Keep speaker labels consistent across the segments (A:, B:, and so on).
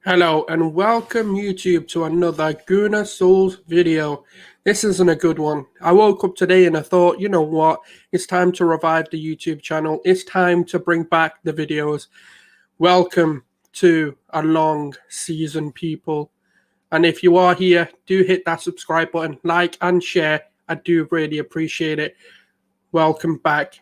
A: Hello and welcome YouTube to another Sulz video. This isn't a good one. I woke up today and I thought, you know what, it's time to revive the YouTube channel. It's time to bring back the videos. Welcome to a long season, people. And if you are here, do hit that subscribe button, like and share. I do really appreciate it. Welcome back.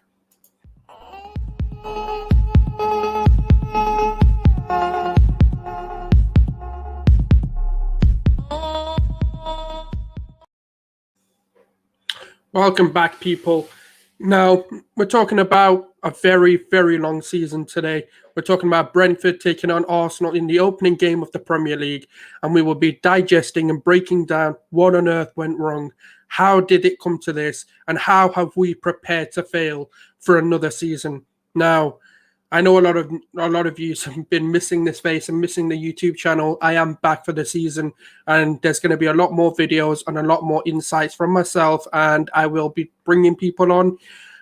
A: Welcome back, people. Now, we're talking about a very, very long season today. We're talking about Brentford taking on Arsenal in the opening game of the Premier League, and we will be digesting and breaking down what on earth went wrong, how did it come to this, and how have we prepared to fail for another season. Now, I know a lot of you have been missing this face and missing the YouTube channel. I am back for the season, and there's going to be a lot more videos and a lot more insights from myself, and I will be bringing people on.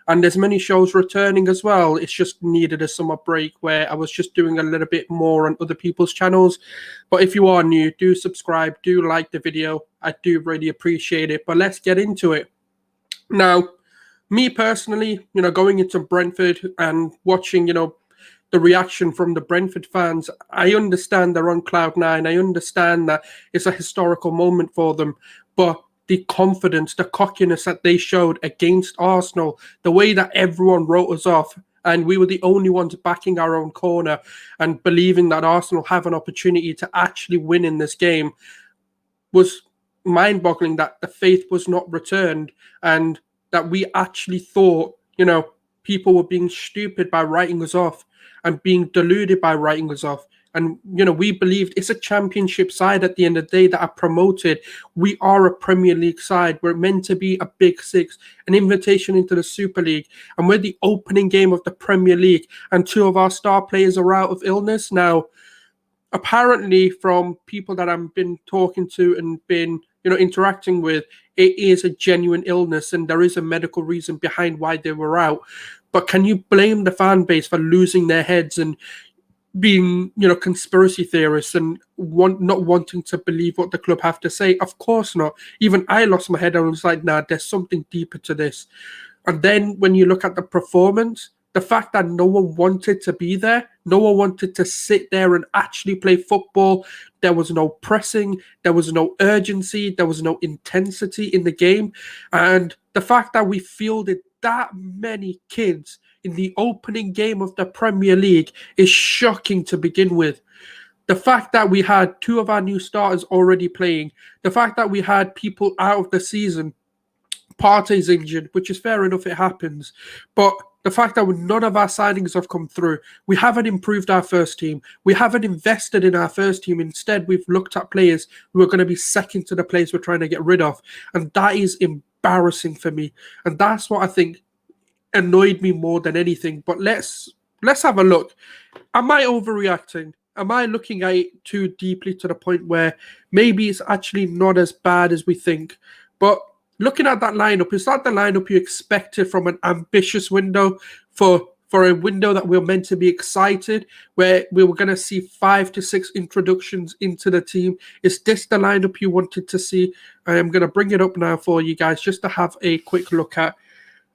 A: And there's many shows returning as well. It's just needed a summer break where I was just doing a little bit more on other people's channels. But if you are new, do subscribe, do like the video. I do really appreciate it. But let's get into it. Now, me personally, going into Brentford and watching, the reaction from the Brentford fans, I understand they're on cloud nine. I understand that it's a historical moment for them. But the confidence, the cockiness that they showed against Arsenal, the way that everyone wrote us off, and we were the only ones backing our own corner and believing that Arsenal have an opportunity to actually win in this game, was mind-boggling, that the faith was not returned and that we actually thought, people were being stupid by writing us off and being deluded by writing us off. And, we believed it's a championship side at the end of the day that are promoted. We are a Premier League side. We're meant to be a Big Six, an invitation into the Super League. And we're the opening game of the Premier League. And two of our star players are out of illness. Now, apparently from people that I've been talking to and been, interacting with, it is a genuine illness and there is a medical reason behind why they were out. But can you blame the fan base for losing their heads and being, conspiracy theorists and not wanting to believe what the club have to say? Of course not. Even I lost my head and was like, nah, there's something deeper to this. And then when you look at the performance, the fact that no one wanted to be there, no one wanted to sit there and actually play football. There was no pressing, there was no urgency, there was no intensity in the game. And the fact that we fielded that many kids in the opening game of the Premier League is shocking to begin with. The fact that we had two of our new starters already playing, the fact that we had people out of the season, Partey's injured, which is fair enough, it happens. But the fact that none of our signings have come through, we haven't improved our first team. We haven't invested in our first team. Instead, we've looked at players who are going to be second to the players we're trying to get rid of. And that is embarrassing for me. And that's what I think annoyed me more than anything. But let's have a look. Am I overreacting? Am I looking at it too deeply to the point where maybe it's actually not as bad as we think? But looking at that lineup, is that the lineup you expected from an ambitious window, for a window that we're meant to be excited, where we were going to see 5 to 6 introductions into the team? Is this the lineup you wanted to see? I am going to bring it up now for you guys just to have a quick look at.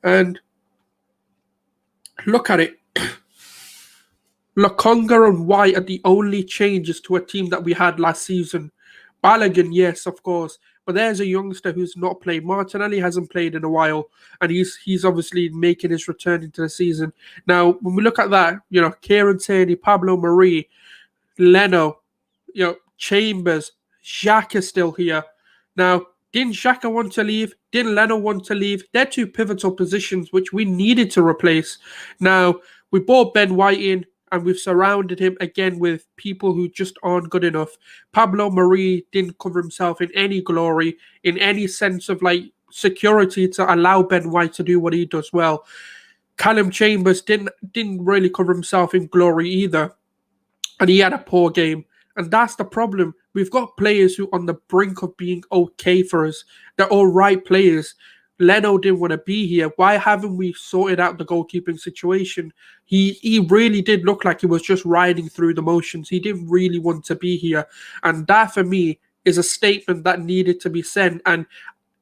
A: And look at it. Lokonga and White are the only changes to a team that we had last season. Balogun, yes, of course. But there's a youngster who's not played. Martinelli hasn't played in a while, and he's obviously making his return into the season. Now, when we look at that, Kieran Tierney, Pablo Mari, Leno, Chambers, Xhaka is still here. Now, didn't Xhaka want to leave? Didn't Leno want to leave? They're two pivotal positions which we needed to replace. Now, we brought Ben White in, and we've surrounded him again with people who just aren't good enough. Pablo Mari didn't cover himself in any glory, in any sense of security to allow Ben White to do what he does well. Callum Chambers didn't really cover himself in glory either, and he had a poor game. And that's the problem. We've got players who are on the brink of being okay for us. They're all right players. Leno didn't want to be here. Why haven't we sorted out the goalkeeping situation? He really did look like he was just riding through the motions. He didn't really want to be here. And that, for me, is a statement that needed to be sent. And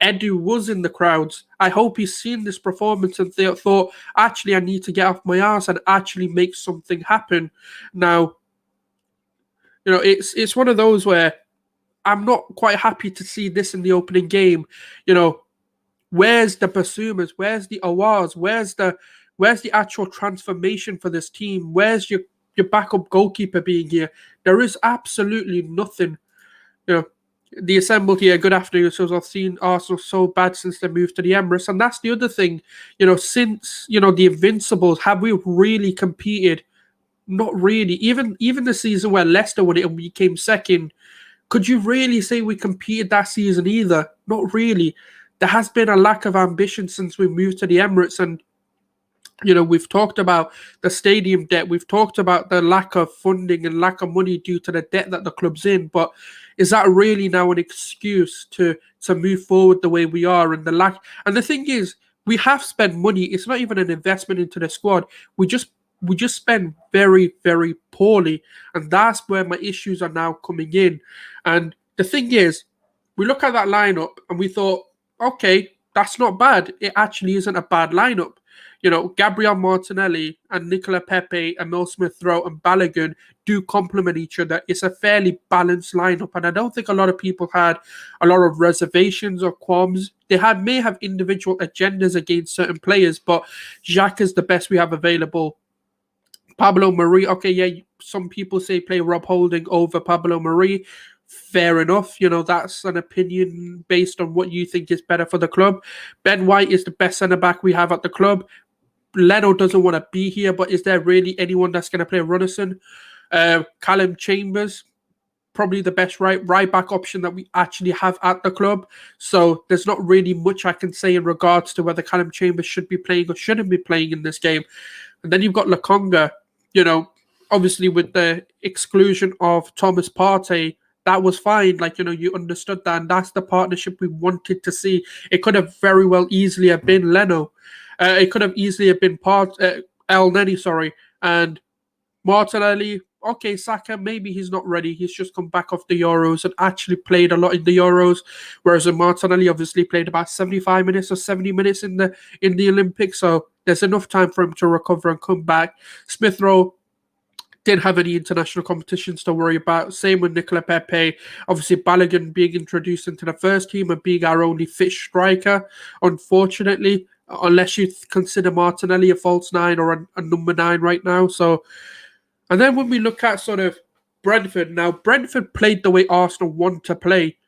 A: Edu was in the crowds. I hope he's seen this performance and thought, actually, I need to get off my ass and actually make something happen. Now, it's one of those where I'm not quite happy to see this in the opening game. Where's the Basumas? Where's the Awars? Where's the actual transformation for this team? Where's your backup goalkeeper being here? There is absolutely nothing. The assembled here. Good afternoon. So I've seen Arsenal so bad since they moved to the Emirates, and that's the other thing. Since the Invincibles, have we really competed? Not really. Even the season where Leicester won it and we came second, could you really say we competed that season either? Not really. There has been a lack of ambition since we moved to the Emirates, and we've talked about the stadium debt. We've talked about the lack of funding and lack of money due to the debt that the club's in. But is that really now an excuse to move forward the way we are? And the thing is, we have spent money. It's not even an investment into the squad. We just spend very, very poorly, and that's where my issues are now coming in. And the thing is, we look at that lineup and we thought, okay, that's not bad. It actually isn't a bad lineup. Gabriel Martinelli and Nicola Pepe, Emil Smith-Rowe and Balogun do complement each other. It's a fairly balanced lineup, and I don't think a lot of people had a lot of reservations or qualms. They may have individual agendas against certain players, but Xhaka is the best we have available. Pablo Mari, okay, yeah, some people say play Rob Holding over Pablo Mari. Fair enough. That's an opinion based on what you think is better for the club. Ben White is the best centre-back we have at the club. Leno doesn't want to be here, but is there really anyone that's going to play Runnison? Callum Chambers, probably the best right back option that we actually have at the club. So there's not really much I can say in regards to whether Callum Chambers should be playing or shouldn't be playing in this game. And then you've got Lokonga, obviously with the exclusion of Thomas Partey, that was fine. You understood that, and that's the partnership we wanted to see. It could have very well easily have been Leno. It could have easily have been El Neni, and Martinelli. Okay, Saka, maybe he's not ready. He's just come back off the Euros and actually played a lot in the Euros, whereas Martinelli obviously played about 75 minutes or 70 minutes in the Olympics, so there's enough time for him to recover and come back. Smith-Rowe didn't have any international competitions to worry about. Same with Nicola Pepe. Obviously, Balogun being introduced into the first team and being our only fit striker, unfortunately, unless you consider Martinelli a false nine or a number 9 right now. So, and then when we look at sort of Brentford, now Brentford played the way Arsenal want to play,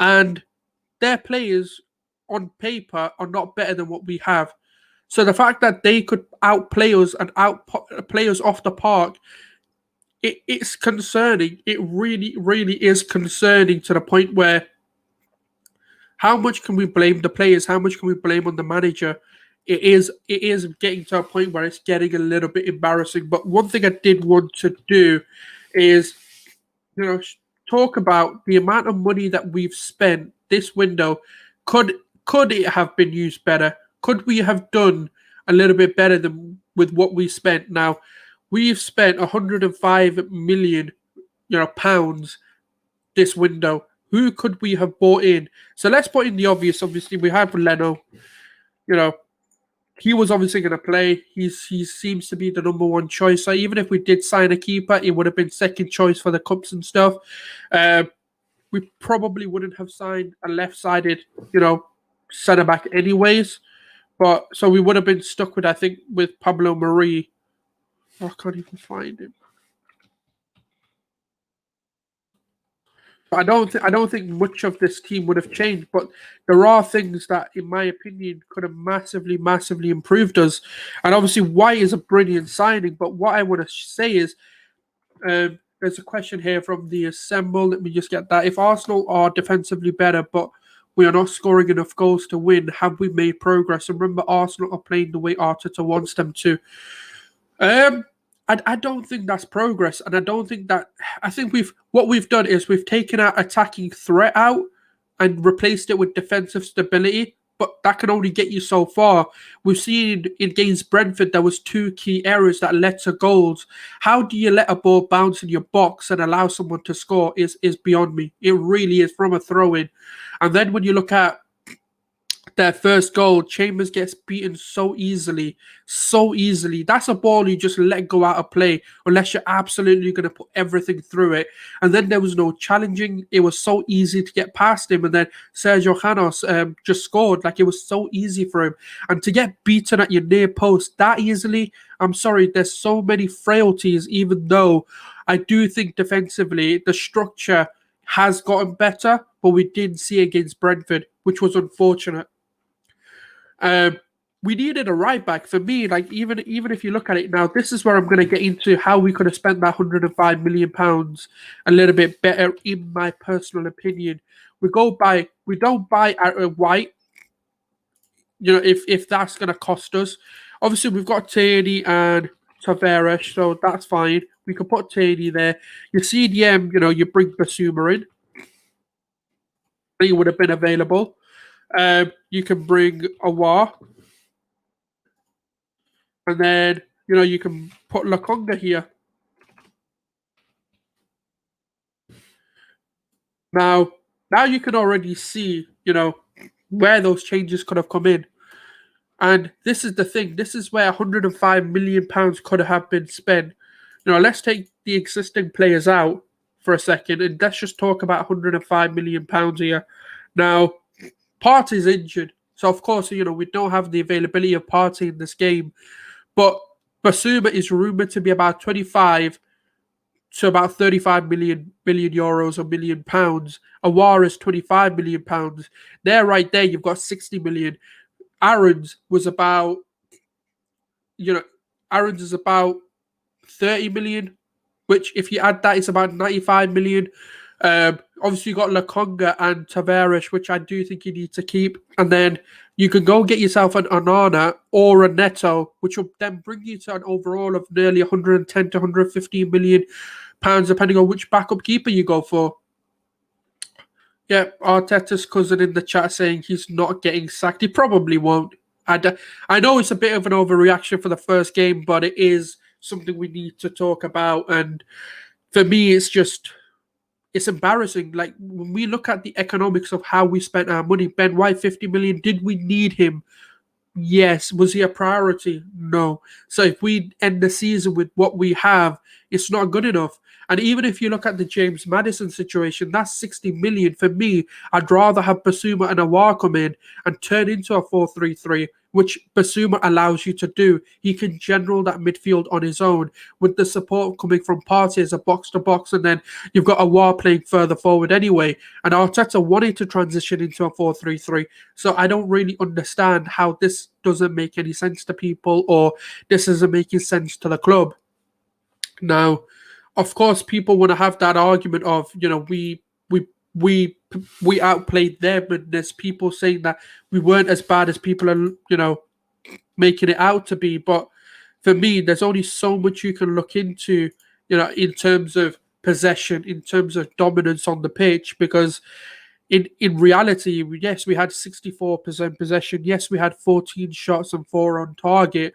A: and their players on paper are not better than what we have. So the fact that they could outplay us and outplay us off the park, it's concerning. It really, really is concerning to the point where how much can we blame the players? How much can we blame on the manager? It is getting to a point where it's getting a little bit embarrassing. But one thing I did want to do is, talk about the amount of money that we've spent this window. Could it have been used better? Could we have done a little bit better than with what we spent? Now, we've spent 105 million, pounds this window. Who could we have bought in? So let's put in the obvious. Obviously, we have Leno. He was obviously going to play. He seems to be the number one choice. So even if we did sign a keeper, it would have been second choice for the cups and stuff. We probably wouldn't have signed a left-sided, centre back anyways. But so we would have been stuck with, I think, with Pablo Mari. I can't even find him. I don't think much of this team would have changed, but there are things that, in my opinion, could have massively, massively improved us. And obviously, White is a brilliant signing. But what I want to say is, there's a question here from the Assemble. Let me just get that. If Arsenal are defensively better, but we are not scoring enough goals to win, have we made progress? And remember, Arsenal are playing the way Arteta wants them to. I don't think that's progress, and I don't think that. I think what we've done is we've taken our attacking threat out and replaced it with defensive stability. but that can only get you so far. We've seen against Brentford there was 2 key errors that led to goals. How do you let a ball bounce in your box and allow someone to score is beyond me. It really is, from a throw-in. And then when you look at their first goal, Chambers gets beaten so easily, so easily. That's a ball you just let go out of play unless you're absolutely going to put everything through it. And then there was no challenging. It was so easy to get past him. And then Sergio Janos just scored. Like, it was so easy for him. And to get beaten at your near post that easily, I'm sorry, there's so many frailties, even though I do think defensively the structure has gotten better, but we didn't see against Brentford, which was unfortunate. We needed a right back. For me, like, even if you look at it now, this is where I'm going to get into how we could have spent that £105 million a little bit better, in my personal opinion. We don't buy White, if that's going to cost us. Obviously, we've got Tierney and Tavares, so that's fine. We could put Tierney there. Your CDM, you bring Basuma in. He would have been available. You can bring Awar. And then, you can put Lakonga here. Now you can already see, where those changes could have come in. And this is the thing. This is where £105 million could have been spent. Let's take the existing players out for a second, and let's just talk about £105 million here. Now, Partey's injured. So, of course, we don't have the availability of Partey in this game. But Basuma is rumoured to be about 25 to about 35 million euros or £1 million. Awar is £25 million. There, right there, you've got 60 million. Aaron's was about, Aaron's is about 30 million, which, if you add that, it's about 95 million. Obviously, you got Lakonga and Tavares, which I do think you need to keep. And then you can go get yourself an Onana or a Neto, which will then bring you to an overall of nearly 110 to 115 million pounds, depending on which backup keeper you go for. Yeah, Arteta's cousin in the chat saying he's not getting sacked. He probably won't. I know it's a bit of an overreaction for the first game, but it is something we need to talk about. And for me, it's embarrassing. Like, when we look at the economics of how we spent our money, Ben White, 50 million, did we need him? Yes. Was he a priority? No. So if we end the season with what we have, it's not good enough. And even if you look at the James Maddison situation, that's 60 million. For me, I'd rather have Basuma and Awar come in and turn into a 4-3-3, which Basuma allows you to do. He can general that midfield on his own with the support coming from Partey as a box-to-box, and then you've got Awar playing further forward anyway. And Arteta wanted to transition into a 4-3-3. So I don't really understand how this doesn't make any sense to people, or this isn't making sense to the club. Now, of course, people want to have that argument of, we outplayed them, and there's people saying that we weren't as bad as people are, making it out to be. But for me, there's only so much you can look into, in terms of possession, in terms of dominance on the pitch, because in reality, yes, we had 64% possession. Yes, we had 14 shots and 4 on target.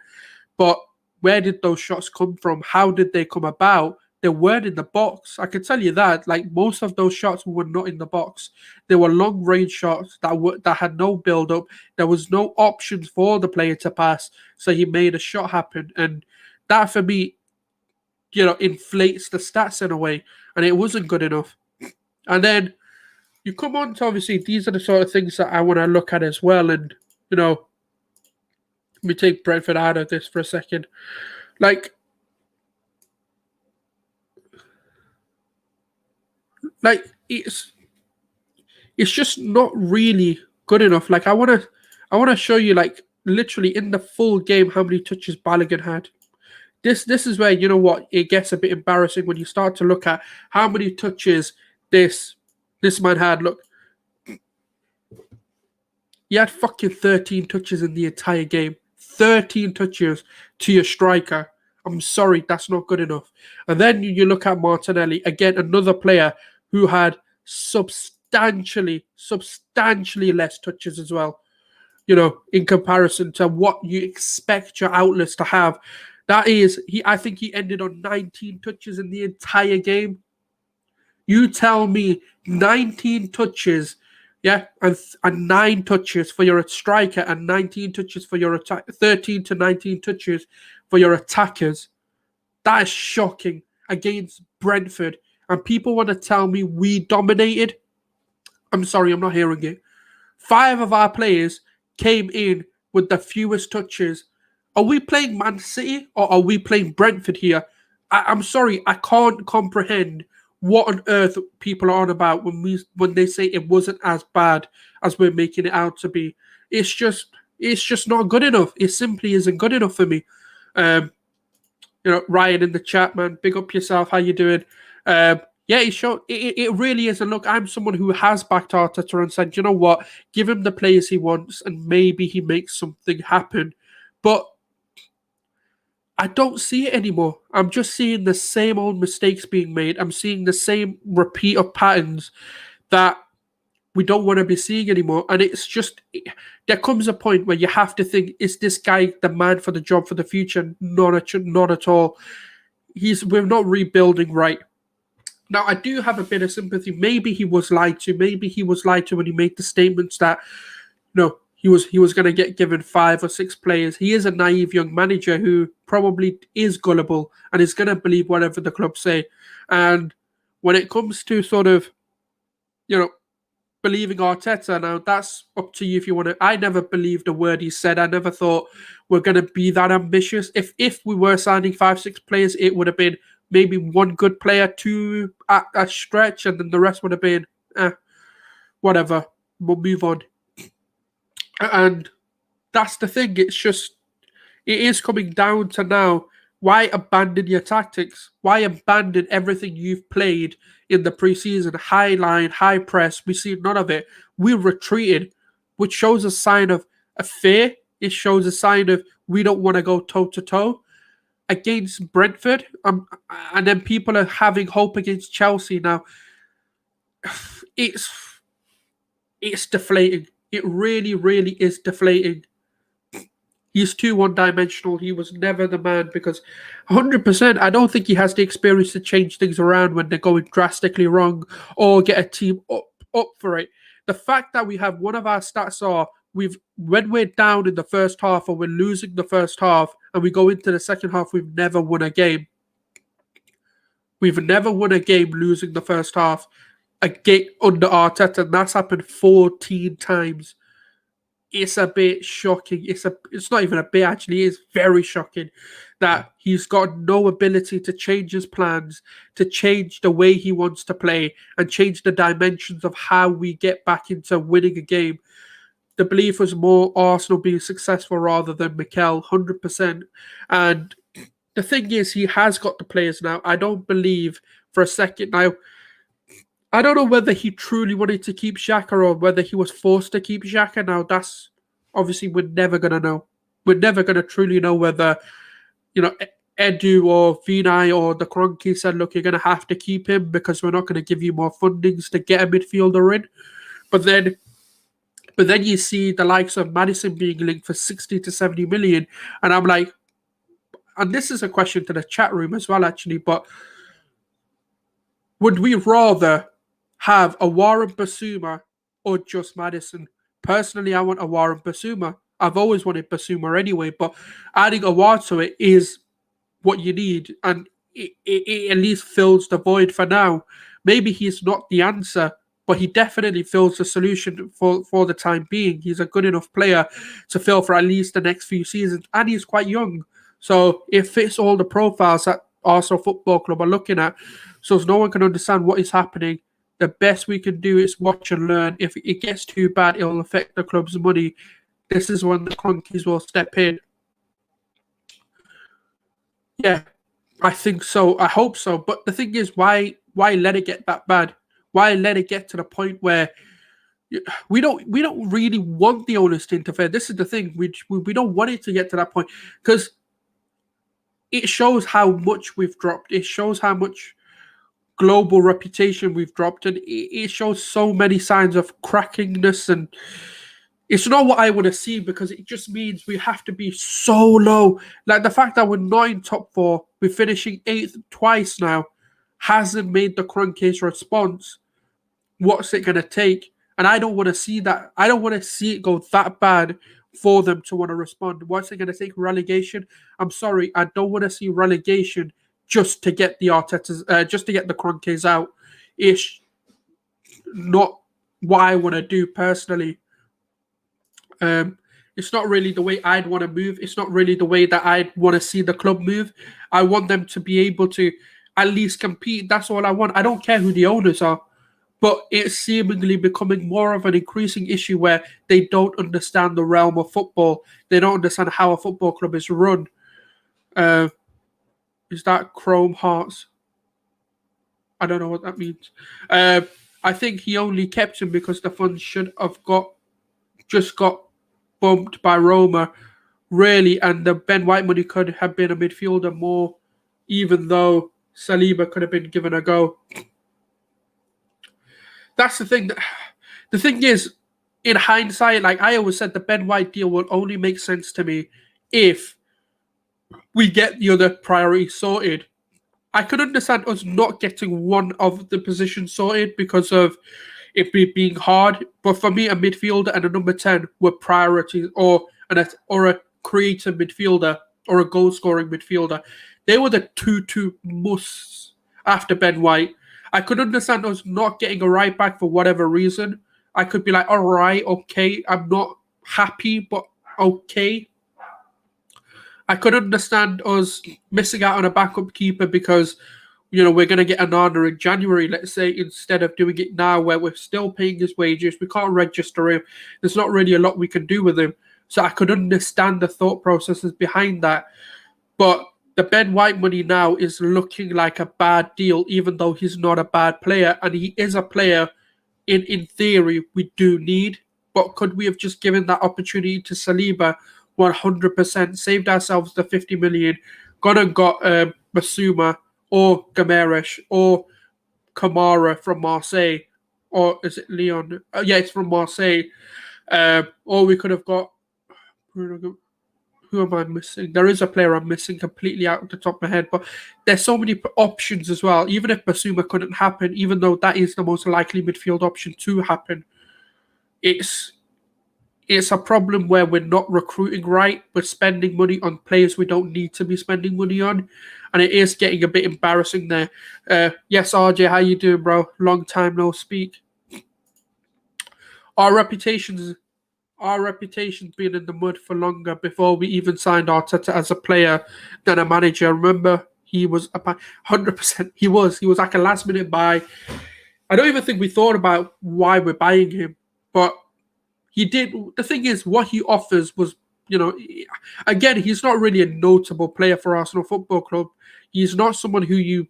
A: But where did those shots come from? How did they come about? They weren't in the box. I can tell you that. Like, most of those shots were not in the box. They were long range shots that had no build up. There was no options for the player to pass, so he made a shot happen, and that for me, inflates the stats in a way, and it wasn't good enough. And then you come on to, obviously, these are the sort of things that I want to look at as well. And let me take Brentford out of this for a second. Like it's just not really good enough. Like, I want to show you, like, literally in the full game how many touches Balogun had. This is where, it gets a bit embarrassing when you start to look at how many touches this man had. Look, he had fucking 13 touches in the entire game. 13 touches to your striker. I'm sorry, that's not good enough. And then you look at Martinelli, again, another player who had substantially less touches as well. in comparison to what you expect your outlets to have. That is, I think he ended on 19 touches in the entire game. You tell me 19 touches, yeah, and 9 touches for your striker and 19 touches for your attack, 13 to 19 touches for your attackers. That is shocking against Brentford. And people want to tell me we dominated. I'm sorry, I'm not hearing it. 5 of our players came in with the fewest touches. Are we playing Man City or are we playing Brentford here? I'm sorry, I can't comprehend what on earth people are on about when they say it wasn't as bad as we're making it out to be. It's just not good enough. It simply isn't good enough for me. Ryan in the chat, man, big up yourself. How you doing? Yeah, it really is. And look, I'm someone who has backed Arteta and said, you know what, give him the players he wants and maybe he makes something happen. But I don't see it anymore. I'm just seeing the same old mistakes being made. I'm seeing the same repeat of patterns that we don't want to be seeing anymore. And it's just, there comes a point where you have to think, is this guy the man for the job for the future? Not at all. We're not rebuilding right. Now, I do have a bit of sympathy. Maybe he was lied to. Maybe he was lied to when he made the statements that, he was going to get given 5 or 6 players. He is a naive young manager who probably is gullible and is going to believe whatever the club say. And when it comes to sort of, believing Arteta, now that's up to you if you want to. I never believed a word he said. I never thought we're going to be that ambitious. If we were signing 5, 6 players, it would have been maybe 1 good player, 2 at a stretch, and then the rest would have been, whatever, we'll move on. And that's the thing. It is coming down to now, why abandon your tactics? Why abandon everything you've played in the preseason? High line, high press, we see none of it. We retreated, which shows a sign of a fear. It shows a sign of we don't want to go toe-to-toe against Brentford. And then people are having hope against Chelsea. Now, it's deflating. It really, really is deflating. He's too one-dimensional. He was never the man because 100%, I don't think he has the experience to change things around when they're going drastically wrong or get a team up for it. The fact that we have one of our stats are when we're down in the first half or we're losing the first half and we go into the second half, we've never won a game. We've never won a game losing the first half under Arteta, and that's happened 14 times. It's a bit shocking. It's not even a bit, actually. It's very shocking that he's got no ability to change his plans, to change the way he wants to play, and change the dimensions of how we get back into winning a game. The belief was more Arsenal being successful rather than Mikel, 100%. And the thing is, he has got the players now. I don't believe for a second now. I don't know whether he truly wanted to keep Xhaka or whether he was forced to keep Xhaka. Now, that's obviously we're never going to know. We're never going to truly know whether, Edu or Vinay or the Kroenke said, look, you're going to have to keep him because we're not going to give you more fundings to get a midfielder in. But then you see the likes of Maddison being linked for 60 to 70 million. And I'm like, and this is a question to the chat room as well, actually, but would we rather have a Warren Basuma or just Maddison? Personally, I want a Warren Basuma. I've always wanted Basuma anyway, but adding a War to it is what you need, and it at least fills the void for now. Maybe he's not the answer, but he definitely fills the solution for the time being. He's a good enough player to fill for at least the next few seasons, and he's quite young. So it fits all the profiles that Arsenal Football Club are looking at. So no one can understand what is happening. The best we can do is watch and learn. If it gets too bad, it will affect the club's money. This is when the Cronkies will step in. Yeah, I think so. I hope so. But the thing is, why let it get that bad? Why let it get to the point where we don't really want the owners to interfere? This is the thing. We don't want it to get to that point because it shows how much we've dropped. It shows how much global reputation we've dropped, and it shows so many signs of crackingness, and It's not what I want to see because it just means we have to be so low. Like the fact that we're not in top four, we're finishing eighth twice now, hasn't made the Kroenkes response. What's it going to take? And I don't want to see that. I don't want to see it go that bad for them to want to respond. What's it going to take? Relegation? I'm sorry, I don't want to see relegation just to get the Artetas, just to get the Kroenkes out. It's not what I want to do personally. It's not really the way I'd want to move. It's not really the way that I'd want to see the club move. I want them to be able to at least compete. That's all I want. I don't care who the owners are. But it's seemingly becoming more of an increasing issue where they don't understand the realm of football. They don't understand how a football club is run. Is that Chrome Hearts? I don't know what that means. I think he only kept him because the funds should have got bumped by Roma, really, and the Ben White money could have been a midfielder more, even though Saliba could have been given a go. That's the thing. The thing is, in hindsight, like I always said, the Ben White deal will only make sense to me if we get the other priority sorted. I could understand us not getting one of the positions sorted because of it being hard. But for me, a midfielder and a number 10 were priorities, or a creative midfielder or a goal-scoring midfielder. They were the two musts after Ben White. I could understand us not getting a right back for whatever reason. I could be like, all right, okay, I'm not happy, but okay. I could understand us missing out on a backup keeper because, we're going to get Anana in January, let's say, instead of doing it now where we're still paying his wages. We can't register him. There's not really a lot we can do with him. So I could understand the thought processes behind that. But the Ben White money now is looking like a bad deal, even though he's not a bad player. And he is a player, in theory, we do need. But could we have just given that opportunity to Saliba 100%, saved ourselves the 50 million, gone and got Basuma or Gameres or Kamara from Marseille, or is it Leon? Yeah, it's from Marseille. Or we could have got... Who am I missing? There is a player I'm missing completely out of the top of my head, but there's so many options as well. Even if Basuma couldn't happen, even though that is the most likely midfield option to happen, it's a problem where we're not recruiting right. We're spending money on players we don't need to be spending money on, and it is getting a bit embarrassing there. Yes, RJ, how you doing, bro? Long time no speak. Our reputation's been in the mud for longer before we even signed Arteta as a player than a manager. Remember, he was 100%. He was like a last minute buy. I don't even think we thought about why we're buying him, but he did. The thing is, what he offers was, again, he's not really a notable player for Arsenal Football Club. He's not someone who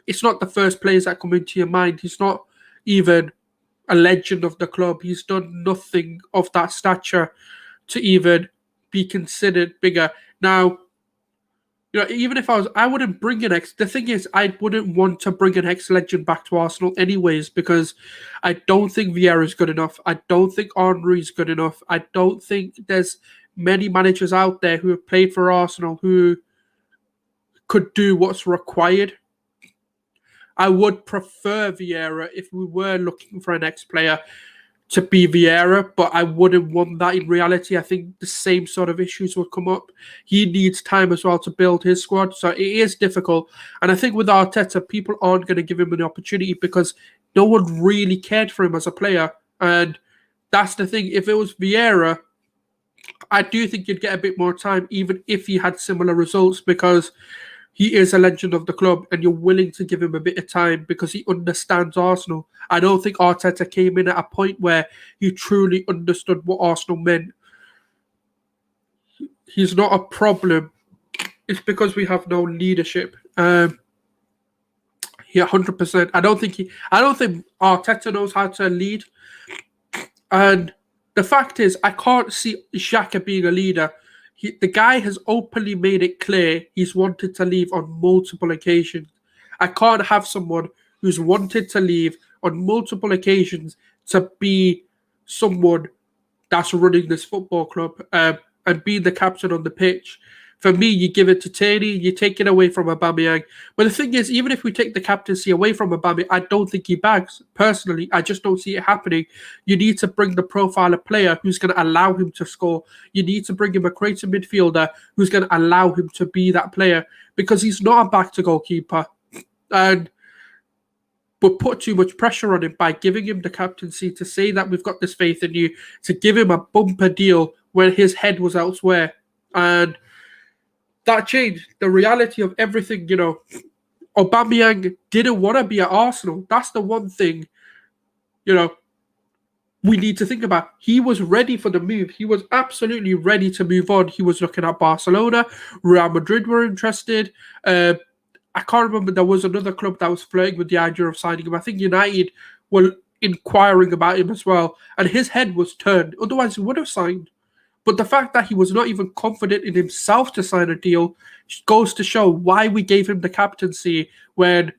A: it's not the first players that come into your mind. He's not even a legend of the club. He's done nothing of that stature to even be considered bigger. Now, even if I wouldn't bring an ex. The thing is, I wouldn't want to bring an ex-legend back to Arsenal anyways, because I don't think Vieira is good enough. I don't think Henry is good enough. I don't think there's many managers out there who have played for Arsenal who could do what's required. I would prefer Vieira if we were looking for an ex-player to be Vieira, but I wouldn't want that in reality. I think the same sort of issues would come up. He needs time as well to build his squad, so it is difficult. And I think with Arteta, people aren't going to give him an opportunity because no one really cared for him as a player. And that's the thing. If it was Vieira, I do think you'd get a bit more time, even if he had similar results, because he is a legend of the club and you're willing to give him a bit of time because he understands Arsenal. I don't think Arteta came in at a point where he truly understood what Arsenal meant. He's not a problem. It's because we have no leadership. Yeah, 100%. I don't think Arteta knows how to lead. And the fact is, I can't see Xhaka being a leader. The guy has openly made it clear he's wanted to leave on multiple occasions. I can't have someone who's wanted to leave on multiple occasions to be someone that's running this football club, and being the captain on the pitch. For me, you give it to Tierney, you take it away from Aubameyang. But the thing is, even if we take the captaincy away from Aubameyang, I don't think he bags. Personally, I just don't see it happening. You need to bring the profile of player who's going to allow him to score. You need to bring him a creative midfielder who's going to allow him to be that player, because he's not a back-to-goal keeper. And but put too much pressure on him by giving him the captaincy, to say that we've got this faith in you, to give him a bumper deal when his head was elsewhere. And that changed the reality of everything. Aubameyang didn't want to be at Arsenal. That's the one thing, we need to think about. He was ready for the move. He was absolutely ready to move on. He was looking at Barcelona. Real Madrid were interested. I can't remember. There was another club that was flirting with the idea of signing him. I think United were inquiring about him as well. And his head was turned. Otherwise, he would have signed. But the fact that he was not even confident in himself to sign a deal goes to show why we gave him the captaincy when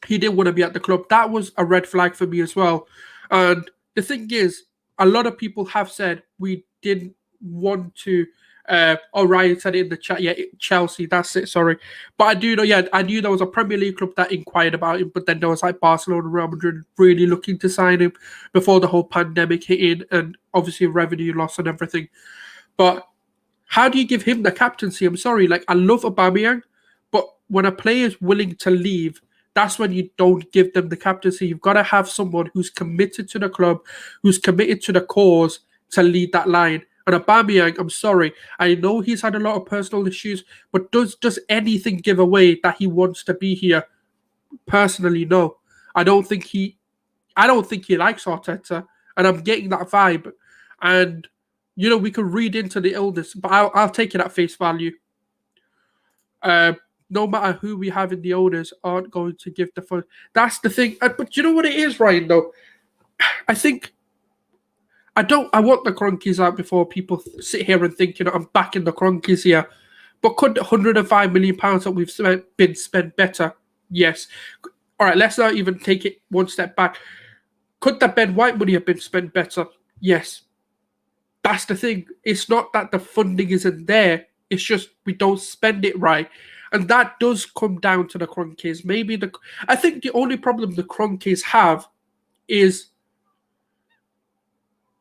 A: he didn't want to be at the club. That was a red flag for me as well. And the thing is, a lot of people have said we didn't want to. Ryan said it in the chat. Yeah, Chelsea. That's it. Sorry, but I do know. Yeah, I knew there was a Premier League club that inquired about him, but then there was like Barcelona, Real Madrid really looking to sign him before the whole pandemic hit in, and obviously revenue loss and everything. But how do you give him the captaincy? I'm sorry. Like, I love Aubameyang, but when a player is willing to leave, that's when you don't give them the captaincy. You've got to have someone who's committed to the club, who's committed to the cause, to lead that line. And Aubameyang, I'm sorry, I know he's had a lot of personal issues, but does anything give away that he wants to be here? Personally, no. I don't think he likes Arteta, and I'm getting that vibe. And we can read into the illness, but I'll take it at face value. No matter who we have in the owners, aren't going to give the fund. That's the thing. But you know what it is, Ryan, though? I think I want the Cronkies out before people sit here and think, I'm backing the Cronkies here. But could £105 million that we've been spent better? Yes. All right, let's not even take it one step back. Could the Ben White money have been spent better? Yes. That's the thing. It's not that the funding isn't there. It's just we don't spend it right. And that does come down to the Cronkies. I think the only problem the Cronkies have is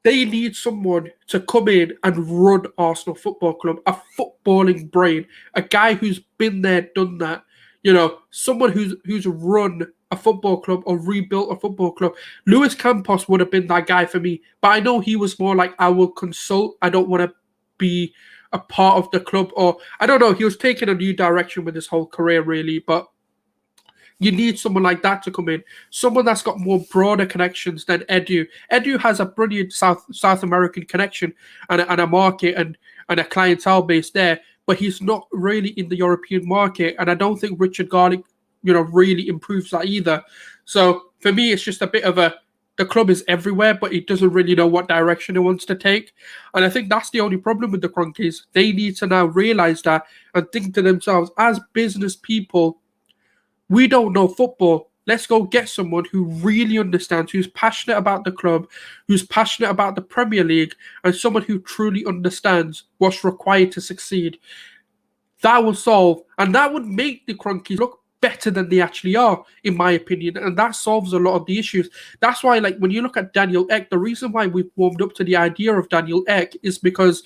A: they need someone to come in and run Arsenal Football Club, a footballing brain, a guy who's been there, done that. Someone who's run a football club or rebuilt a football club. Luis Campos would have been that guy for me, but I know he was more like, I will consult. I don't want to be a part of the club, or I don't know. He was taking a new direction with his whole career, really, but you need someone like that to come in. Someone that's got more broader connections than Edu. Edu has a brilliant South American connection and a market and a clientele base there, but he's not really in the European market. And I don't think Richard Garlick, really improves that either. So for me, it's just a bit of the club is everywhere, but it doesn't really know what direction it wants to take. And I think that's the only problem with the Cronkies. They need to now realize that and think to themselves, as business people, we don't know football. Let's go get someone who really understands, who's passionate about the club, who's passionate about the Premier League, and someone who truly understands what's required to succeed. That will solve, and that would make the Cronkies look better than they actually are, in my opinion, and that solves a lot of the issues. That's why, when you look at Daniel Ek, the reason why we've warmed up to the idea of Daniel Ek is because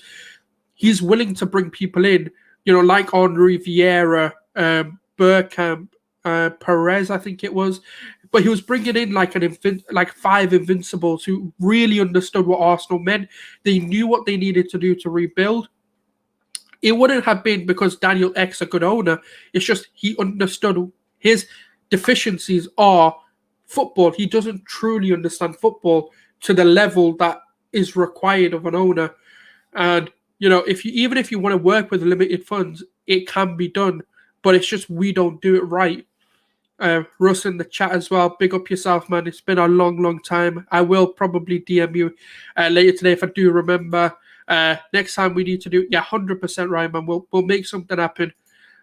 A: he's willing to bring people in, like Henri Vieira, Bergkamp, Perez, I think it was, but he was bringing in like five invincibles who really understood what Arsenal meant. They knew what they needed to do to rebuild. It wouldn't have been because Daniel Ek's a good owner. It's just he understood his deficiencies are football. He doesn't truly understand football to the level that is required of an owner. And even if you want to work with limited funds, it can be done. But it's just we don't do it right. Russ in the chat as well. Big up yourself, man. It's been a long, long time. I will probably DM you later today if I do remember. Next time we need to do 100% right, man. We'll make something happen.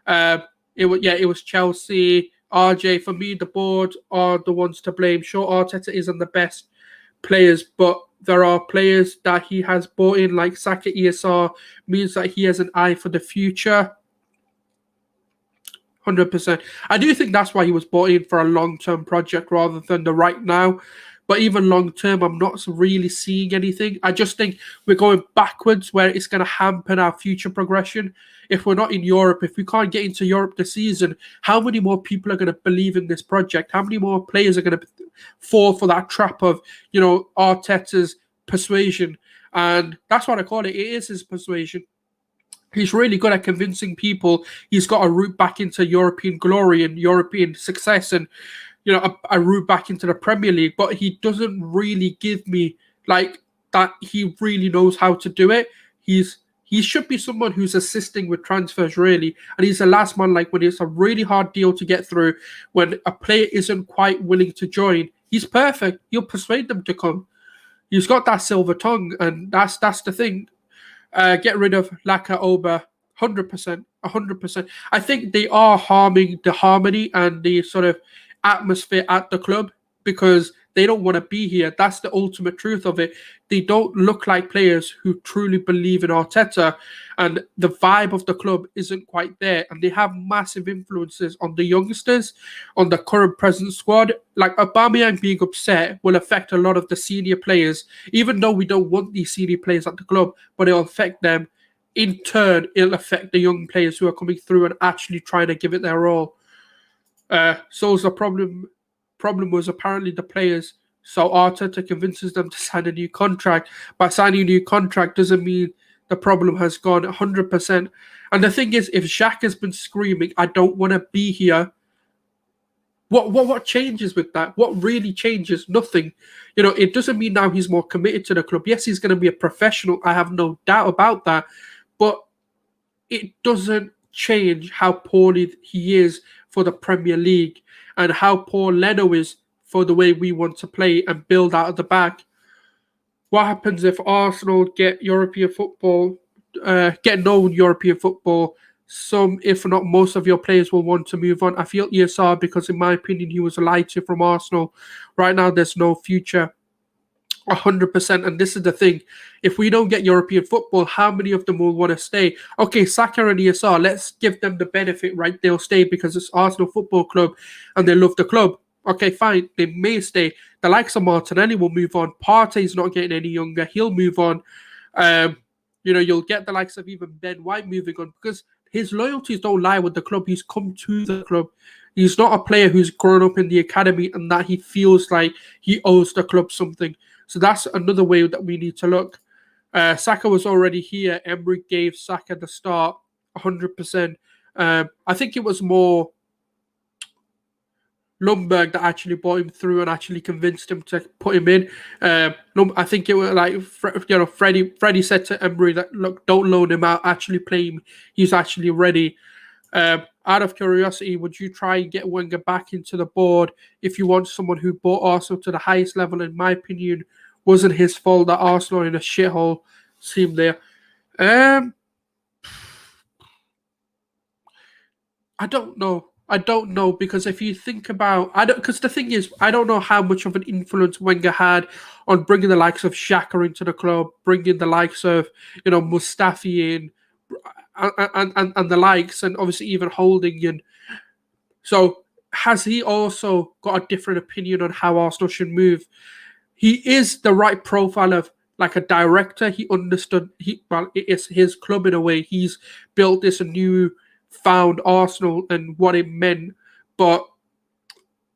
A: It was Chelsea, RJ. For me, the board are the ones to blame. Sure, Arteta isn't the best players, but there are players that he has bought in, like Saka ESR, means that he has an eye for the future. 100%. I do think that's why he was bought in, for a long-term project rather than the right now. But even long-term, I'm not really seeing anything. I just think we're going backwards, where it's going to hamper our future progression. If we're not in Europe, if we can't get into Europe this season, how many more people are going to believe in this project? How many more players are going to fall for that trap of, Arteta's persuasion? And that's what I call it. It is his persuasion. He's really good at convincing people he's got a route back into European glory and European success, and a route back into the Premier League. But he doesn't really give me like that. He really knows how to do it. He should be someone who's assisting with transfers, really, and he's the last man. Like, when it's a really hard deal to get through, when a player isn't quite willing to join, he's perfect. He'll persuade them to come. He's got that silver tongue, and that's the thing. Get rid of Laka Oba, 100%, 100%. I think they are harming the harmony and the sort of atmosphere at the club, because they don't want to be here. That's the ultimate truth of it. They don't look like players who truly believe in Arteta, and the vibe of the club isn't quite there. And they have massive influences on the youngsters, on the current present squad. Like, Aubameyang being upset will affect a lot of the senior players, even though we don't want these senior players at the club, but it'll affect them. In turn, it'll affect the young players who are coming through and actually trying to give it their all. So the problem was apparently the players. So Arteta convinces them to sign a new contract. By signing a new contract doesn't mean the problem has gone 100%. And the thing is, if Shaq has been screaming, "I don't want to be here," what changes with that? What really changes? Nothing. It doesn't mean now he's more committed to the club. Yes, he's going to be a professional. I have no doubt about that. But it doesn't change how poorly he is for the Premier League, and how poor Leno is for the way we want to play and build out of the back. What happens if Arsenal get European football, get no European football? Some, if not most, of your players will want to move on. I feel ESR, because in my opinion, he was lied to from Arsenal. Right now, there's no future. 100%. And this is the thing. If we don't get European football, how many of them will want to stay? Okay, Saka and ESR, let's give them the benefit, right? They'll stay because it's Arsenal Football Club and they love the club. Okay, fine. They may stay. The likes of Martinelli will move on. Partey's not getting any younger. He'll move on. You'll get the likes of even Ben White moving on, because his loyalties don't lie with the club. He's come to the club. He's not a player who's grown up in the academy and that he feels like he owes the club something. So that's another way that we need to look. Saka was already here. Emery gave Saka the start, 100%. I think it was more Lundberg that actually brought him through and actually convinced him to put him in. I think it was like, Freddie said to Emery that, look, don't loan him out, actually play him. He's actually ready. Out of curiosity, would you try and get Wenger back into the board if you want someone who brought Arsenal to the highest level? In my opinion, wasn't his fault that Arsenal are in a shithole team there. I don't know. Because if you think about, because the thing is, I don't know how much of an influence Wenger had on bringing the likes of Xhaka into the club, bringing the likes of Mustafi in, and the likes, and obviously even Holding in. So has he also got a different opinion on how Arsenal should move? He is the right profile of like a director. He understood. It's his club in a way. He's built this new found Arsenal and what it meant. But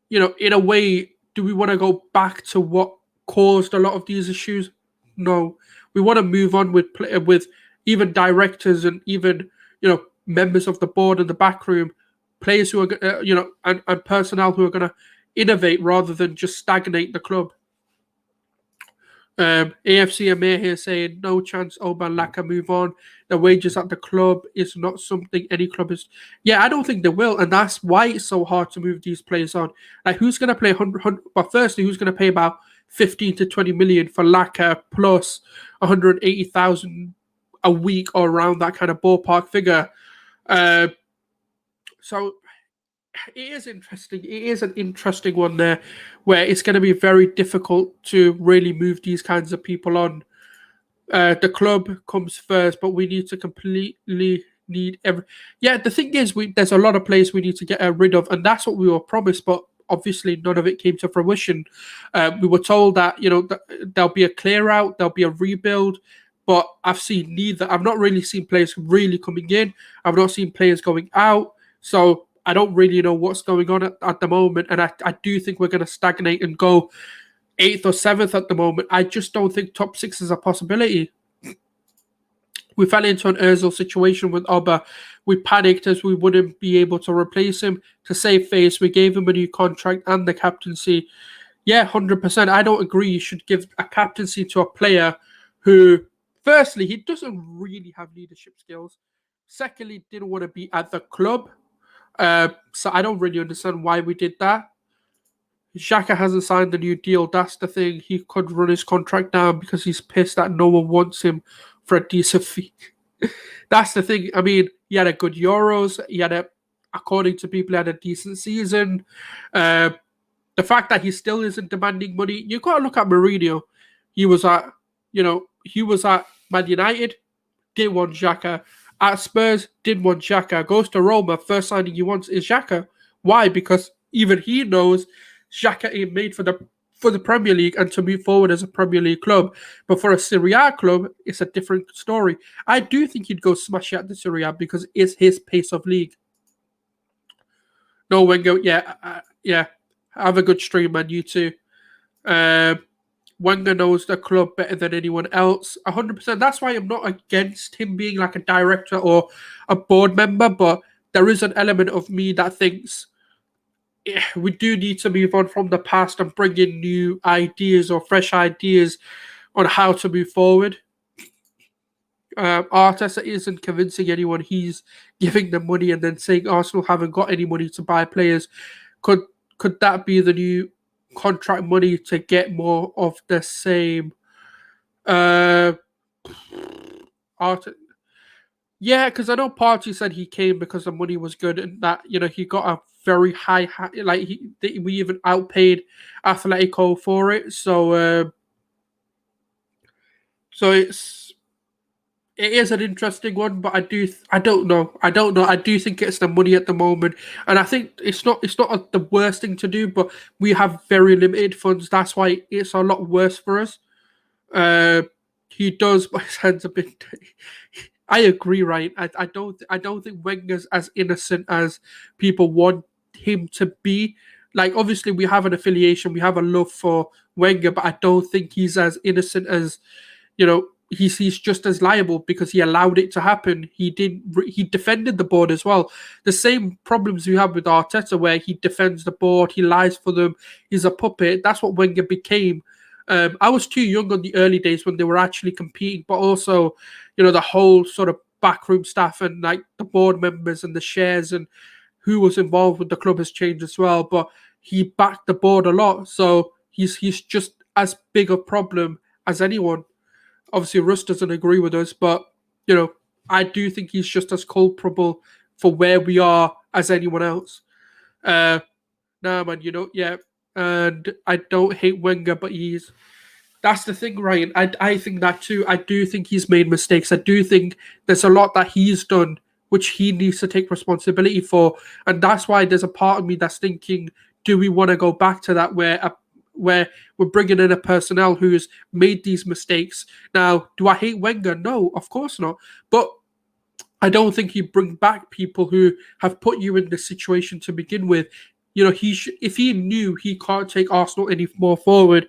A: in a way, do we want to go back to what caused a lot of these issues? No, we want to move on with even directors and even members of the board and the back room, players who are and personnel who are going to innovate rather than just stagnate the club. AFC Amir here saying no chance Oban Laka move on. The wages at the club is not something any club is. Yeah, I don't think they will, and that's why it's so hard to move these players on. Like, who's going to play 100? But firstly, who's going to pay about 15 to 20 million for Laka plus 180,000 a week or around that kind of ballpark figure? So it is interesting. It is an interesting one there, where it's going to be very difficult to really move these kinds of people on. The club comes first, but we need to completely need every. Yeah, the thing is, there's a lot of players we need to get rid of, and that's what we were promised. But obviously, none of it came to fruition. We were told that there'll be a clear out, there'll be a rebuild, but I've seen neither. I've not really seen players really coming in. I've not seen players going out. So I don't really know what's going on at the moment, and I do think we're going to stagnate and go eighth or seventh at the moment. I just don't think top six is a possibility. We fell into an Ozil situation with Oba. We panicked as we wouldn't be able to replace him. To save face, we gave him a new contract and the captaincy. Yeah, 100%. I don't agree you should give a captaincy to a player who, firstly, he doesn't really have leadership skills. Secondly, didn't want to be at the club. So I don't really understand why we did that. Xhaka hasn't signed the new deal. That's the thing. He could run his contract down because he's pissed that no one wants him for a decent fee. That's the thing. I mean, he had a good Euros. According to people, he had a decent season. The fact that he still isn't demanding money, you got to look at Mourinho. He was at Man United, didn't want Xhaka. At Spurs, didn't want Xhaka. Goes to Roma, first signing he wants is Xhaka. Why? Because even he knows Xhaka ain't made for the Premier League and to move forward as a Premier League club. But for a Serie A club, it's a different story. I do think he'd go smash at the Serie A because it's his pace of league. No, Wenger, yeah. Have a good stream, man. You too. Wenger knows the club better than anyone else. 100%. That's why I'm not against him being like a director or a board member, but there is an element of me that thinks we do need to move on from the past and bring in new ideas or fresh ideas on how to move forward. Arteta isn't convincing anyone. He's giving them money and then saying Arsenal haven't got any money to buy players. Could that be the new contract money to get more of the same? Arteta. Yeah, because I know Party said he came because the money was good and that he got a very high we even outpaid Atletico for it. So it is an interesting one, but I don't know. I do think it's the money at the moment, and I think it's not the worst thing to do. But we have very limited funds. That's why it's a lot worse for us. He does, but his hands a bit. I agree, right? I don't think Wenger's as innocent as people want him to be. Like, obviously, we have an affiliation, we have a love for Wenger, but I don't think he's as innocent as he's just as liable because he allowed it to happen. He defended the board as well. The same problems we have with Arteta, where he defends the board, he lies for them, he's a puppet. That's what Wenger became. I was too young on the early days when they were actually competing, but also, the whole sort of backroom staff and like the board members and the shares and who was involved with the club has changed as well. But he backed the board a lot, so he's just as big a problem as anyone. Obviously, Russ doesn't agree with us, but I do think he's just as culpable for where we are as anyone else. Nah, man, yeah. And I don't hate Wenger, but that's the thing, Ryan. I think that too. I do think he's made mistakes. I do think there's a lot that he's done which he needs to take responsibility for, and that's why there's a part of me that's thinking, do we want to go back to that where we're bringing in a personnel who has made these mistakes? Now, do I hate Wenger? No, of course not. But I don't think you bring back people who have put you in this situation to begin with. If he knew he can't take Arsenal any more forward,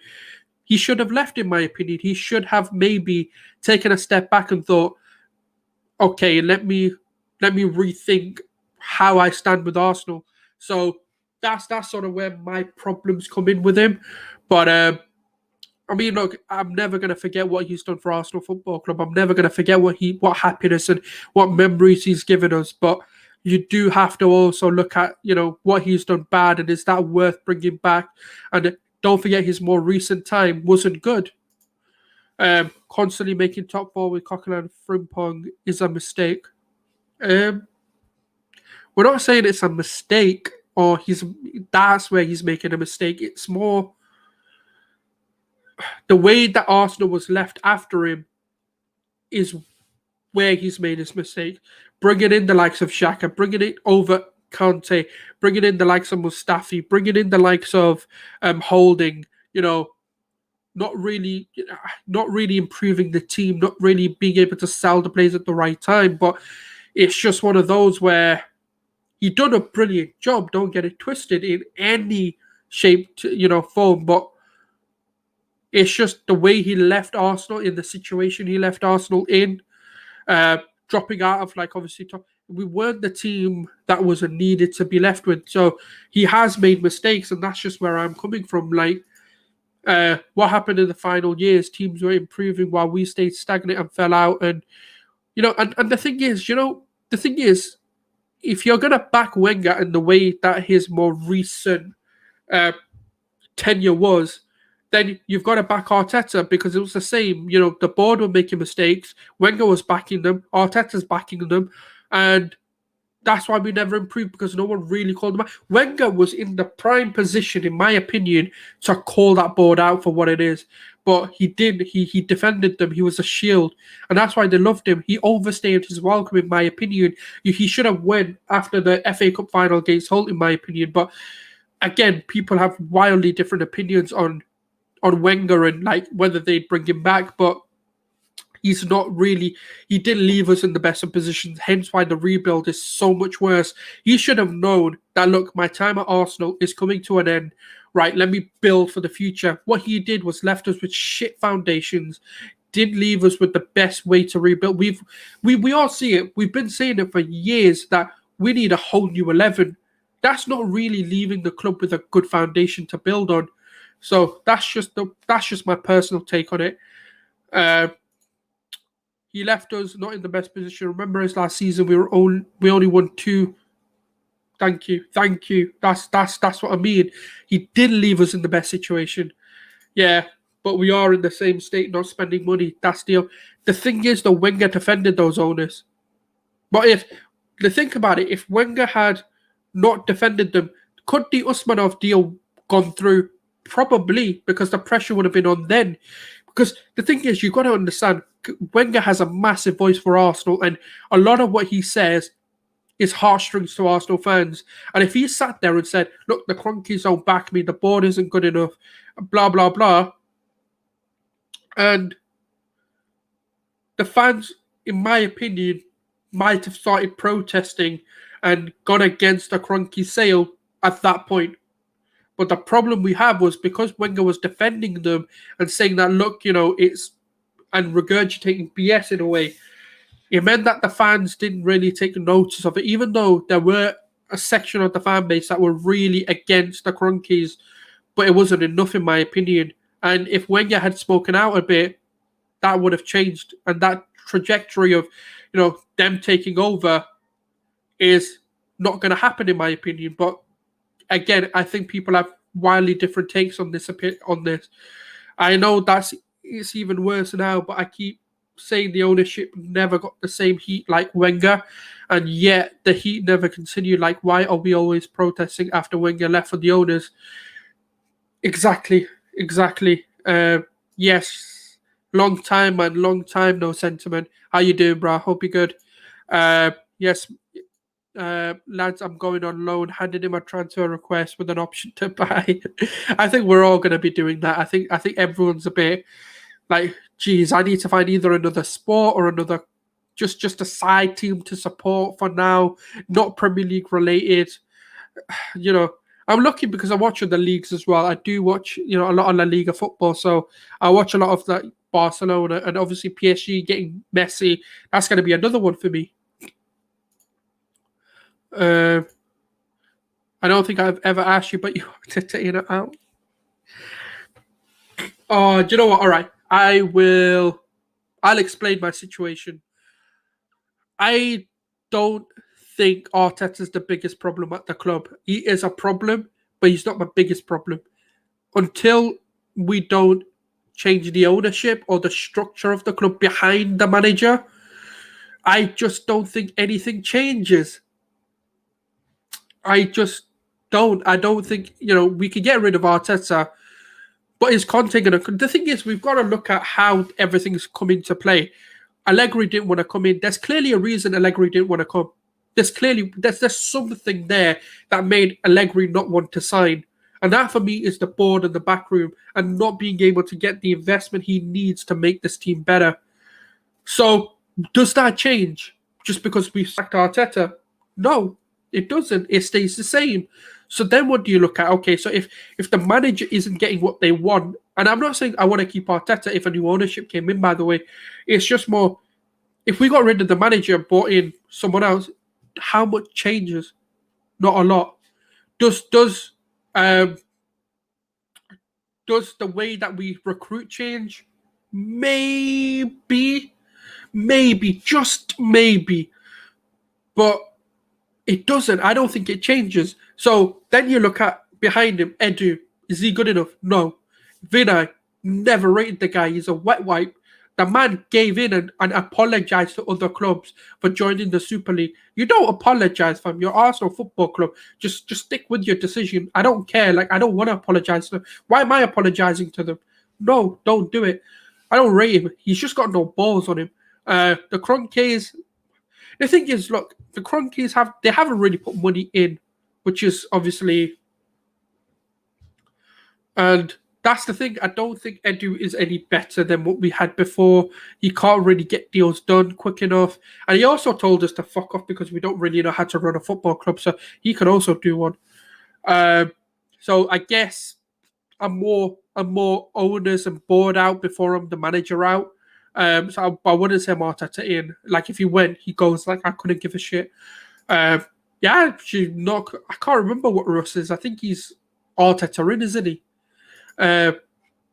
A: he should have left, in my opinion. He should have maybe taken a step back and thought, okay, let me rethink how I stand with Arsenal. So that's sort of where my problems come in with him. But I mean, look, I'm never going to forget what he's done for Arsenal Football Club. I'm never going to forget what happiness and what memories he's given us. But you do have to also look at, what he's done bad, and is that worth bringing back? And don't forget his more recent time wasn't good. Constantly making top four with Coquelin and Frimpong is a mistake. We're not saying it's a mistake or that's where he's making a mistake. It's more the way that Arsenal was left after him is where he's made his mistake. Bringing in the likes of Xhaka, bringing it over Conte, bringing in the likes of Mustafi, bringing in the likes of Holding, not really improving the team, not really being able to sell the players at the right time. But it's just one of those where he done a brilliant job. Don't get it twisted in any shape, form. But it's just the way he left Arsenal in the situation he left Arsenal in, dropping out of obviously top. We weren't the team that was needed to be left with. So he has made mistakes, and that's just where I'm coming from. What happened in the final years? Teams were improving while we stayed stagnant and fell out. And and the thing is, if you're gonna back Wenger in the way that his more recent tenure was, then you've got to back Arteta, because it was the same. The board were making mistakes. Wenger was backing them. Arteta's backing them. And that's why we never improved, because no one really called them out. Wenger was in the prime position, in my opinion, to call that board out for what it is. But he did. He defended them. He was a shield. And that's why they loved him. He overstayed his welcome, in my opinion. He should have won after the FA Cup final against Hull, in my opinion. But again, people have wildly different opinions on Wenger and whether they'd bring him back, but he's not really. He didn't leave us in the best of positions, hence why the rebuild is so much worse. He should have known that, look, my time at Arsenal is coming to an end. Right, let me build for the future. What he did was left us with shit foundations, didn't leave us with the best way to rebuild. We all see it. We've been saying it for years that we need a whole new 11. That's not really leaving the club with a good foundation to build on. So that's just my personal take on it. He left us not in the best position. Remember his last season, we only won 2. Thank you. That's what I mean. He did leave us in the best situation. Yeah, but we are in the same state, not spending money. That's the deal. The thing is, the Wenger defended those owners. But think about it, if Wenger had not defended them, could the Usmanov deal gone through? Probably, because the pressure would have been on then. Because the thing is, you've got to understand, Wenger has a massive voice for Arsenal, and a lot of what he says is heartstrings to Arsenal fans. And if he sat there and said, look, the Cronkies don't back me, the board isn't good enough, blah, blah, blah, and the fans, in my opinion, might have started protesting and gone against the Kroenke sale at that point. But the problem we have was because Wenger was defending them and saying that, look, it's, and regurgitating BS in a way, it meant that the fans didn't really take notice of it, even though there were a section of the fan base that were really against the Kroenkes, but it wasn't enough, in my opinion. And if Wenger had spoken out a bit, that would have changed. And that trajectory of, them taking over is not going to happen, in my opinion. But again, I think people have wildly different takes on this. I know it's even worse now, but I keep saying the ownership never got the same heat like Wenger, and yet the heat never continued. Why are we always protesting after Wenger left for the owners? Exactly. Yes, long time no sentiment. How you doing, bro? Hope you're good. Yes. Lads, I'm going on loan, handed him a transfer request with an option to buy. I think we're all going to be doing that. I think everyone's a bit geez, I need to find either another sport or another, just a side team to support for now, not Premier League related. I'm lucky because I watch other leagues as well. I do watch, a lot of La Liga football, so I watch a lot of that Barcelona, and obviously PSG getting Messi. That's going to be another one for me. I don't think I've ever asked you, but you wanted to in it out. Oh, do you know what? All right, I'll explain my situation. I don't think Arteta's the biggest problem at the club. He is a problem, but he's not my biggest problem. Until we don't change the ownership or the structure of the club behind the manager, I just don't think anything changes. I don't think, we could get rid of Arteta, but is Conte going to? The thing is, we've got to look at how everything's come into play. Allegri didn't want to come in. There's clearly a reason Allegri didn't want to come. There's something there that made Allegri not want to sign. And that for me is the board and the back room and not being able to get the investment he needs to make this team better. So does that change just because we sacked Arteta? No, it doesn't. It stays the same. So then what do you look at? Okay, so if the manager isn't getting what they want, and I'm not saying I want to keep Arteta if a new ownership came in, by the way, it's just more, if we got rid of the manager and brought in someone else, how much changes? Not a lot. Does the way that we recruit change? Maybe, just maybe, but it doesn't. I don't think it changes. So then you look at behind him, Edu. Is he good enough? No. Vinay, never rated the guy. He's a wet wipe. The man gave in and apologized to other clubs for joining the Super League. You don't apologize, fam. You're Arsenal Football Club. Just stick with your decision. I don't care. Like, I don't want to apologize to them. Why am I apologizing to them? No, don't do it. I don't rate him. He's just got no balls on him. The Kroenkes, the thing is, look, the Kroenkes haven't really put money in, which is obviously, and that's the thing. I don't think Edu is any better than what we had before. He can't really get deals done quick enough. And he also told us to fuck off because we don't really know how to run a football club. So he can also do one. So I guess I'm more owners and board out before I'm the manager out. So I wouldn't say Arteta in. Like, if he went, he goes like, I couldn't give a shit. Yeah, I can't remember what Russ is. I think he's Arteta in, isn't he?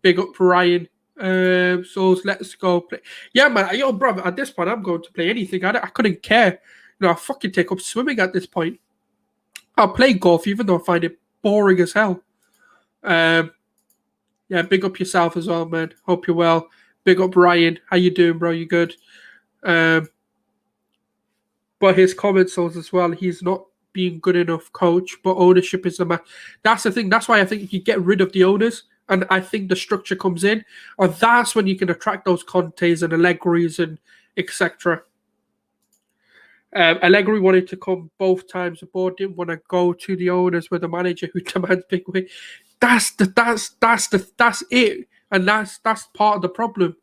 A: Big up Ryan. So let's go play. Yeah, man. Yo, bro, at this point, I'm going to play anything. I couldn't care. I'll fucking take up swimming at this point. I'll play golf, even though I find it boring as hell. Yeah, big up yourself as well, man. Hope you're well. Big up Ryan. How you doing, bro? You good? But his comments as well, he's not being good enough coach, but ownership is the man. That's the thing. That's why I think you get rid of the owners, and I think the structure comes in, and that's when you can attract those Contes and Allegris and etc. Allegri wanted to come both times. The board didn't want to go to the owners with the manager who demands big win. That's it, and that's part of the problem.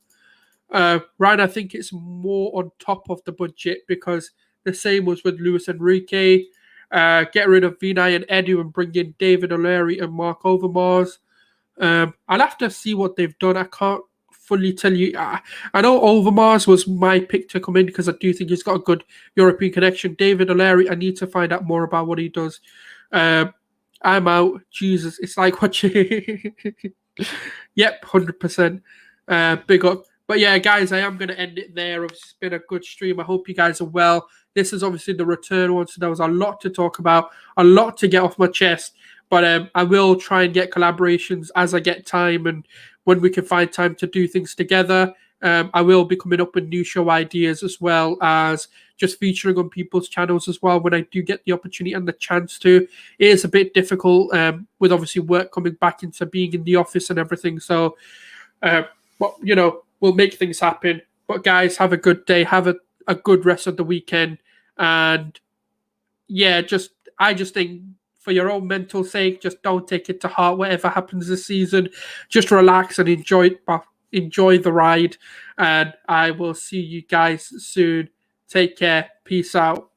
A: Ryan, I think it's more on top of the budget because the same was with Luis Enrique. Get rid of Vinay and Edu and bring in David O'Leary and Mark Overmars. I'll have to see what they've done. I can't fully tell you. I know Overmars was my pick to come in because I do think he's got a good European connection. David O'Leary, I need to find out more about what he does. I'm out. Jesus, it's like watching. Yep, 100%. Big up. But yeah, guys, I am going to end it there. It's been a good stream. I hope you guys are well. This is obviously the return one, so there was a lot to talk about, a lot to get off my chest. But I will try and get collaborations as I get time and when we can find time to do things together. I will be coming up with new show ideas as well as just featuring on people's channels as well when I do get the opportunity and the chance to. It is a bit difficult with obviously work coming back into being in the office and everything. So, but we'll make things happen. But guys, have a good day. Have a good rest of the weekend. And yeah, I just think for your own mental sake, just don't take it to heart. Whatever happens this season, just relax and enjoy the ride. And I will see you guys soon. Take care. Peace out.